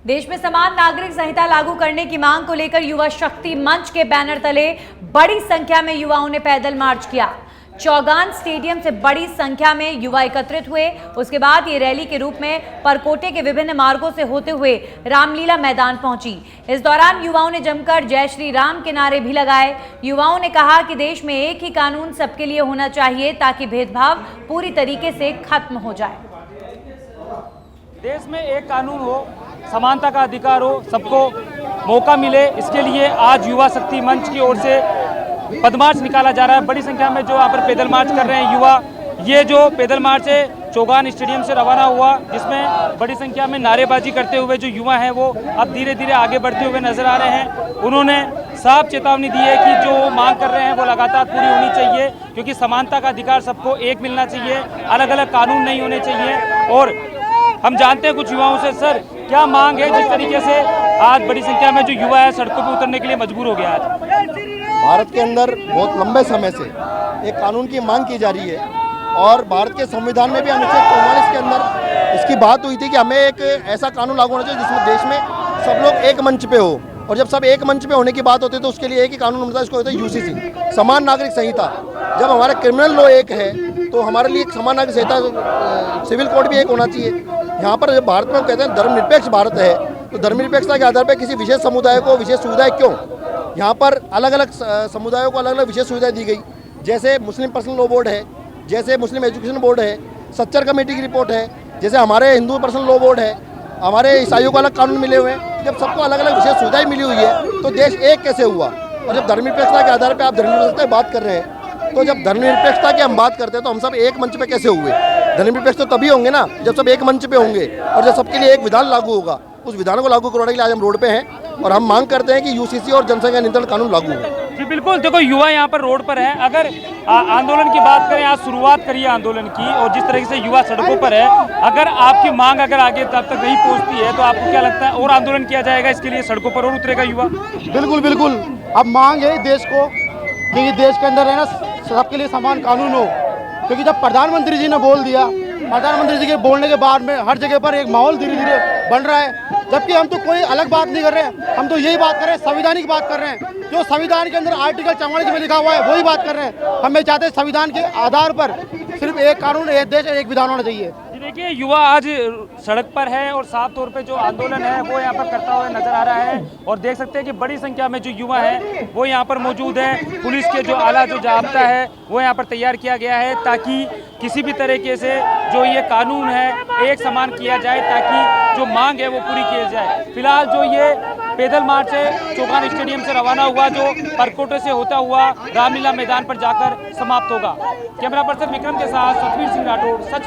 देश में समान नागरिक संहिता लागू करने की मांग को लेकर युवा शक्ति मंच के बैनर तले बड़ी संख्या में युवाओं ने पैदल मार्च किया। चौगान स्टेडियम से बड़ी संख्या में युवा एकत्रित हुए। उसके बाद ये रैली के रूप में परकोटे के विभिन्न मार्गों से होते हुए रामलीला मैदान पहुंची। इस दौरान युवाओं ने जमकर जय श्री राम के नारे भी लगाए। युवाओं ने कहा कि देश में एक ही कानून सबके लिए होना चाहिए ताकि भेदभाव पूरी तरीके से खत्म हो जाए। देश में एक कानून हो, समानता का अधिकार हो, सबको मौका मिले, इसके लिए आज युवा शक्ति मंच की ओर से पदमार्च निकाला जा रहा है। बड़ी संख्या में जो यहाँ पर पैदल मार्च कर रहे हैं युवा, ये जो पैदल मार्च है चौगान स्टेडियम से रवाना हुआ, जिसमें बड़ी संख्या में नारेबाजी करते हुए जो युवा हैं वो अब धीरे धीरे आगे बढ़ते हुए नजर आ रहे हैं। उन्होंने साफ चेतावनी दी है कि जो मांग कर रहे हैं वो लगातार पूरी होनी चाहिए, क्योंकि समानता का अधिकार सबको एक मिलना चाहिए, अलग अलग कानून नहीं होने चाहिए। और हम जानते हैं कुछ युवाओं से, सर क्या मांग है जिस तरीके से आज बड़ी संख्या में जो युवा है सड़कों पर उतरने के लिए मजबूर हो गया? आज भारत के अंदर बहुत लंबे समय से एक कानून की मांग की जा रही है और भारत के संविधान में भी अनुच्छेद 44 के अंदर इसकी बात हुई थी कि हमें एक ऐसा कानून लागू होना चाहिए जिसमें देश में सब लोग एक मंच पे हो। और जब सब एक मंच पे होने की बात होती है तो उसके लिए एक ही कानून होता है, इसको होता है यूसीसी, समान नागरिक संहिता। जब हमारा क्रिमिनल लॉ एक है तो हमारे लिए एक समान नागरिक संहिता, सिविल कोड भी एक होना चाहिए। यहाँ पर जब भारत में हम कहते हैं धर्मनिरपेक्ष भारत है, तो धर्मनिरपेक्षता के आधार पर किसी विशेष समुदाय को विशेष सुविधाएं क्यों? यहाँ पर अलग अलग समुदायों को अलग अलग विशेष सुविधाएं दी गई, जैसे मुस्लिम पर्सनल लॉ बोर्ड है, जैसे मुस्लिम एजुकेशन बोर्ड है, सच्चर कमेटी की रिपोर्ट है, जैसे हमारे हिंदू पर्सनल लॉ बोर्ड है, हमारे ईसाइयों को अलग कानून मिले हुए हैं। जब सबको अलग अलग विशेष सुविधाएं मिली हुई है तो देश एक कैसे हुआ? और जब धर्मनिरपेक्षता के आधार पर आप धर्मनिरपेक्षता की बात कर रहे हैं, तो जब धर्मनिरपेक्षता की हम बात करते हैं तो हम सब एक मंच पे कैसे हुए? धर्मनिरपेक्ष तो तभी होंगे ना जब सब एक मंच पे होंगे और जब सबके लिए एक विधान लागू होगा। उस विधान को लागू करवाने के लिए आज हम रोड पे हैं और हम मांग करते हैं कि यूसीसी और जनसंख्या नियंत्रण कानून लागू हो। जी बिल्कुल, देखो युवा यहाँ पर रोड पर है। अगर आंदोलन की बात करें, आज शुरुआत करिए आंदोलन की, और जिस तरीके से युवा सड़कों पर है, अगर आपकी मांग अगर आगे तब तक नहीं पहुँचती है तो आपको क्या लगता है और आंदोलन किया जाएगा इसके लिए, सड़कों पर और उतरेगा युवा? बिल्कुल बिल्कुल, अब मांग है देश को कि देश के अंदर है ना सबके लिए समान कानून हो। क्योंकि जब प्रधानमंत्री जी ने बोल दिया, प्रधानमंत्री जी के बोलने के बाद में हर जगह पर एक माहौल धीरे धीरे बन रहा है। जबकि हम तो कोई अलग बात नहीं कर रहे हैं, हम तो यही बात कर रहे हैं, संविधानिक बात कर रहे हैं। जो संविधान के अंदर आर्टिकल 44 में लिखा हुआ है वही बात कर रहे हैं। हम ये चाहते हैं संविधान के आधार पर सिर्फ एक कानून, एक देश, एक विधान होना चाहिए। देखिए युवा आज सड़क पर है और साफ तौर पे जो आंदोलन है वो यहाँ पर करता हुआ नजर आ रहा है। और देख सकते हैं कि बड़ी संख्या में जो युवा हैं वो यहाँ पर मौजूद हैं। पुलिस के जो आला जो जाब्ता है वो यहाँ पर तैयार किया गया है ताकि किसी भी तरीके से जो ये कानून है एक समान किया जाए, ताकि जो मांग है वो पूरी की जाए। फिलहाल जो ये पैदल मार्च है चौगान स्टेडियम से रवाना हुआ, जो परकोटे से होता हुआ रामलीला मैदान पर जाकर समाप्त होगा। कैमरा पर्सन विक्रम के साथ सतवीर सिंह राठौड़, सच।